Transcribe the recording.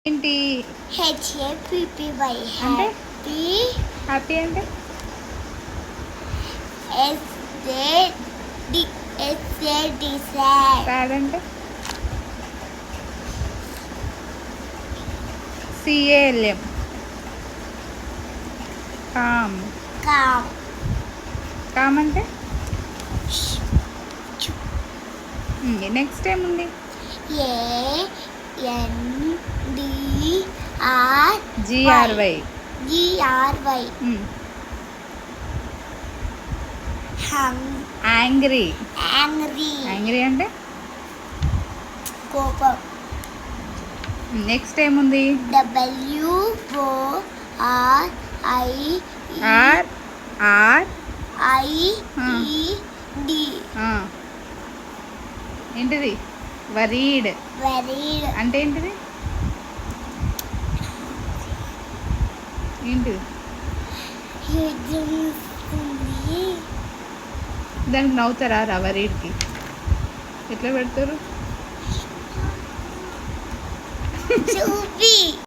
ఏంటి HAPPY అంటే happy happy అంటే SAD సాడ్ అంటే CALM కామ్ కామ్ కామ్ అంటే నెక్స్ట్ ఏముంది GRY యాంగ్రీ యాంగ్రీ అంటే కోపం. నెక్స్ట్ ఏముంది WORIED ఏంటిది వరీడ్ అంటే ఏంటిది ఏంటిది దానికి నవ్వుతారా వరీడ్కి ఎట్లా పెడతారు చూపి